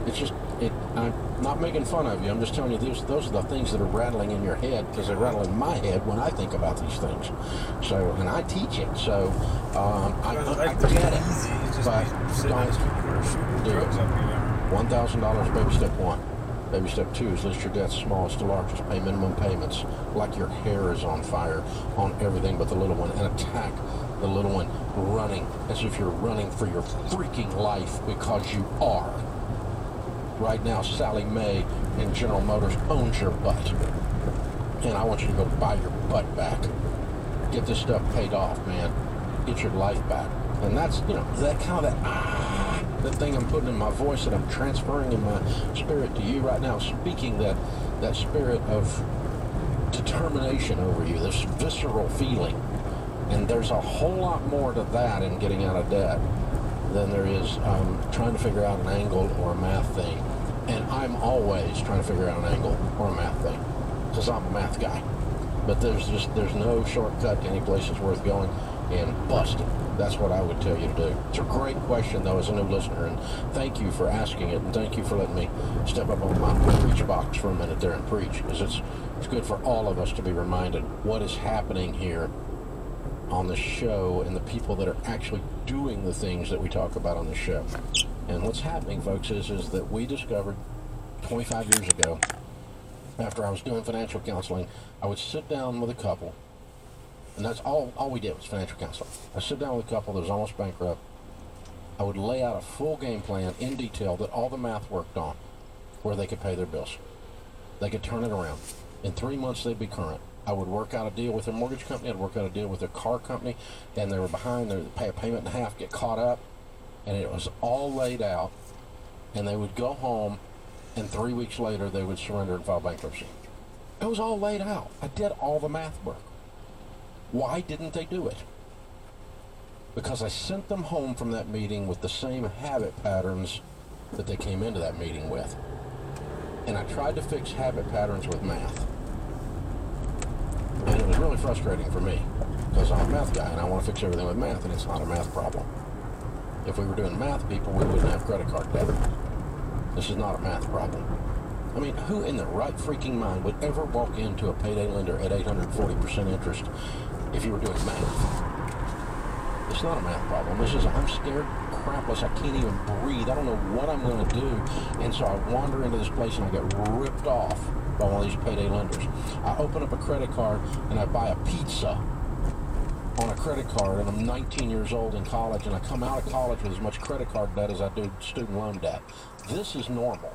It's just, I'm not making fun of you. I'm just telling you, those are the things that are rattling in your head, because they rattle in my head when I think about these things. So, and I teach it, so I get it. But don't do it. $1,000, baby step 1. Baby step 2 is list your debts, smallest to largest. Pay minimum payments like your hair is on fire on everything but the little one, and attack the little one running as if you're running for your freaking life, because you are. Right now, Sally Mae in General Motors owns your butt. And I want you to go buy your butt back. Get this stuff paid off, man. Get your life back. And that's, that kind of that thing I'm putting in my voice that I'm transferring in my spirit to you right now, speaking that spirit of determination over you, this visceral feeling. And there's a whole lot more to that in getting out of debt than there is trying to figure out an angle or a math thing. And I'm always trying to figure out an angle or a math thing, because I'm a math guy. But there's no shortcut to any place that's worth going and busting. That's what I would tell you to do. It's a great question, though, as a new listener, and thank you for asking it, and thank you for letting me step up on my preach box for a minute there and preach, because it's good for all of us to be reminded what is happening here on the show and the people that are actually doing the things that we talk about on the show. And what's happening, folks, is that we discovered 25 years ago, after I was doing financial counseling, I would sit down with a couple, and that's all we did was financial counseling. I sit down with a couple that was almost bankrupt. I would lay out a full game plan in detail that all the math worked on, where they could pay their bills. They could turn it around. In 3 months, they'd be current. I would work out a deal with their mortgage company. I'd work out a deal with their car company, and they were behind. They'd pay a payment and a half, get caught up, and it was all laid out. And they would go home, and 3 weeks later, they would surrender and file bankruptcy. It was all laid out. I did all the math work. Why didn't they do it? Because I sent them home from that meeting with the same habit patterns that they came into that meeting with. And I tried to fix habit patterns with math. And it was really frustrating for me, because I'm a math guy and I want to fix everything with math, and it's not a math problem. If we were doing math, people, we wouldn't have credit card debt. This is not a math problem. I mean, who in their right freaking mind would ever walk into a payday lender at 840% interest if you were doing math? It's not a math problem. This is, I'm scared crapless. I can't even breathe. I don't know what I'm going to do. And so I wander into this place and I get ripped off by one of these payday lenders. I open up a credit card and I buy a pizza on a credit card, and I'm 19 years old in college, and I come out of college with as much credit card debt as I do student loan debt. This is normal.